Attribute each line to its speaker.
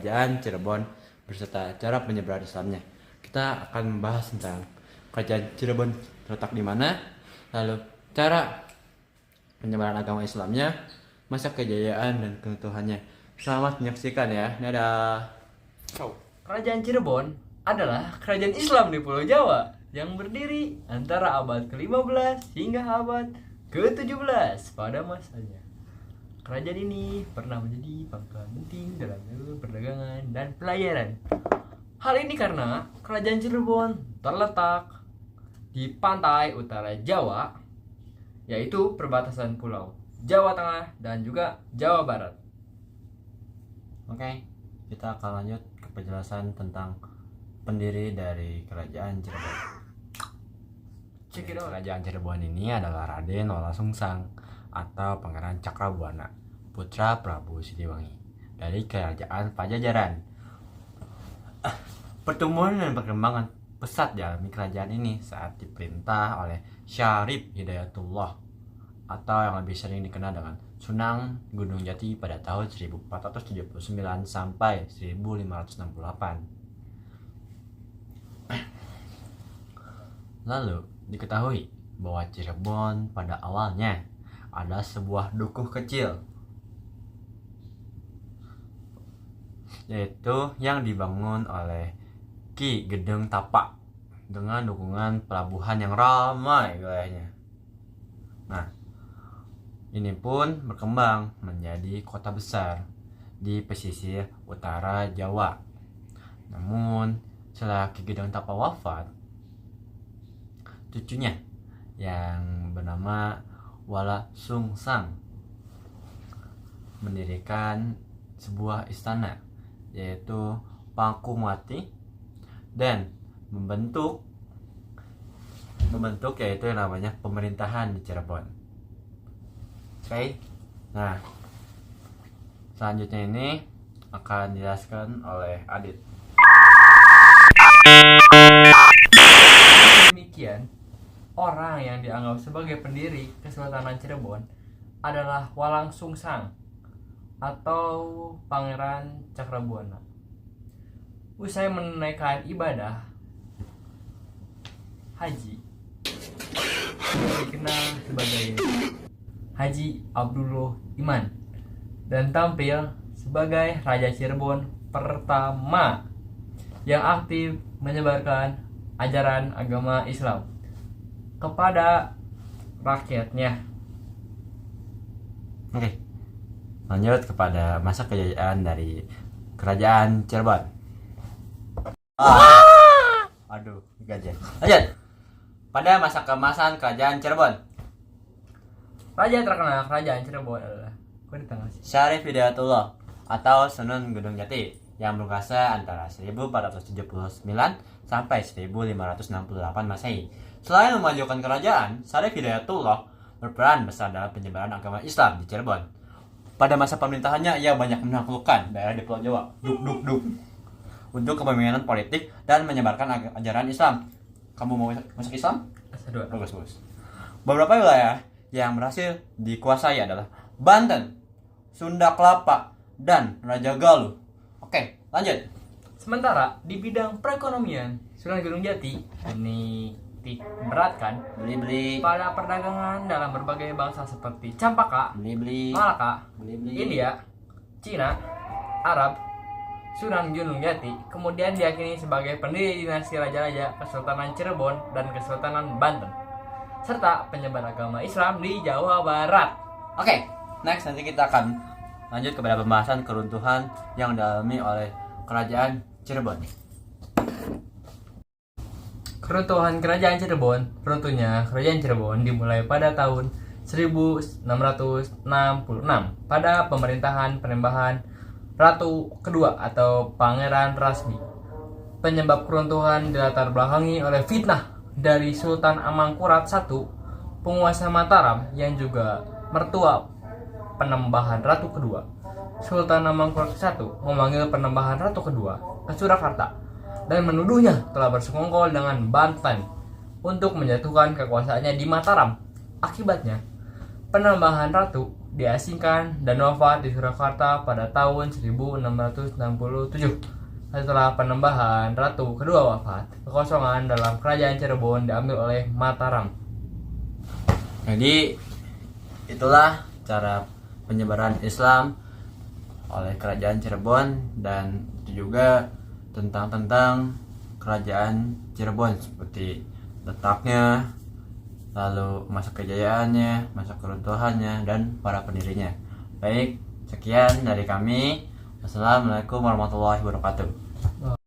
Speaker 1: Kerajaan Cirebon beserta cara penyebaran Islamnya. Kita akan membahas tentang Kerajaan Cirebon terletak di mana, lalu cara penyebaran agama Islamnya, masa kejayaan dan keutuhannya. Selamat menyaksikan ya. Dadah.
Speaker 2: Kerajaan Cirebon adalah kerajaan Islam di Pulau Jawa yang berdiri antara abad ke-15 hingga abad ke-17 pada masanya. Kerajaan ini pernah menjadi pangkalan penting dalam jalur perdagangan dan pelayaran. Hal ini karena kerajaan Cirebon terletak di pantai utara Jawa, yaitu perbatasan pulau Jawa Tengah dan juga Jawa Barat.
Speaker 1: Oke, kita akan lanjut ke penjelasan tentang pendiri dari Kerajaan Cirebon. Kerajaan Cirebon ini adalah Raden Wala Sungsang atau Pangeran Cakrabuana, putra Prabu Siliwangi dari Kerajaan Pajajaran. Pertumbuhan dan perkembangan pesat dialami kerajaan ini saat diperintah oleh Syarif Hidayatullah atau yang lebih sering dikenal dengan Sunan Gunung Jati pada tahun 1479 sampai 1568. Lalu diketahui bahwa Cirebon pada awalnya ada sebuah dukuh kecil, yaitu yang dibangun oleh Ki Gedeng Tapak dengan dukungan pelabuhan yang ramai wilayahnya. Nah, ini pun berkembang menjadi kota besar di pesisir utara Jawa. Namun, setelah Ki Gedeng Tapak wafat, cucunya yang bernama Wala Sungsang mendirikan sebuah istana, yaitu Pakumati, dan membentuk yaitu yang namanya pemerintahan di Cirebon. Oke. Nah, selanjutnya ini akan dijelaskan oleh Adit.
Speaker 2: Demikian, orang yang dianggap sebagai pendiri Kesultanan Cirebon adalah Walang Sungsang atau Pangeran Cakrabuana. Usai menunaikan ibadah haji, dikenal sebagai Haji Abdullah Iman dan tampil sebagai Raja Cirebon pertama yang aktif menyebarkan ajaran agama Islam kepada rakyatnya.
Speaker 1: Oke, lanjut kepada masa kejayaan dari Kerajaan Cirebon. Aduh, gajah. Lanjut. Pada masa keemasan Kerajaan Cirebon,
Speaker 2: Raja terkenal Kerajaan Cirebon adalah
Speaker 1: Syarif Hidayatullah atau Sunan Gunung Jati yang berkuasa antara 1479 sampai 1568 Masehi. Selain memajukan kerajaan, Syarif Hidayatullah berperan besar dalam penyebaran agama Islam di Cirebon. Pada masa pemerintahannya, ia banyak menaklukkan daerah di Pulau Jawa untuk kepemimpinan politik dan menyebarkan ajaran Islam. Kamu mau masuk Islam? Bagus. Beberapa wilayah yang berhasil dikuasai adalah Banten, Sunda Kelapa, dan Raja Galuh. Oke, lanjut.
Speaker 2: Sementara di bidang perekonomian, Sunan Gunung Jati ini beratkan
Speaker 1: Beli-beli
Speaker 2: pada perdagangan dalam berbagai bangsa seperti Campaka, Malaka, India, Cina, Arab. Sunan Gunung Jati kemudian diyakini sebagai pendiri dinasti raja-raja Kesultanan Cirebon dan Kesultanan Banten, serta penyebar agama Islam di Jawa Barat.
Speaker 1: Oke, next nanti kita akan lanjut kepada pembahasan keruntuhan yang dialami oleh Kerajaan Cirebon.
Speaker 2: Keruntuhan Kerajaan Cirebon. Runtuhnya Kerajaan Cirebon dimulai pada tahun 1666 pada pemerintahan Penembahan Ratu Kedua atau Pangeran Rasmi. Penyebab keruntuhan dilatar belakangi oleh fitnah dari Sultan Amangkurat I, penguasa Mataram yang juga mertua Penembahan Ratu Kedua. Sultan Amangkurat I memanggil Penembahan Ratu Kedua ke Surakarta dan menuduhnya telah bersekongkol dengan Banten untuk menjatuhkan kekuasaannya di Mataram. Akibatnya, penambahan ratu diasingkan dan wafat di Surakarta pada tahun 1667. Setelah penambahan ratu kedua wafat, kekosongan dalam kerajaan Cirebon diambil oleh Mataram.
Speaker 1: Jadi itulah cara penyebaran Islam oleh kerajaan Cirebon, dan itu juga tentang kerajaan Cirebon seperti letaknya, lalu masa kejayaannya, masa keruntuhannya, dan para pendirinya. Baik, sekian dari kami. Wassalamualaikum warahmatullahi wabarakatuh.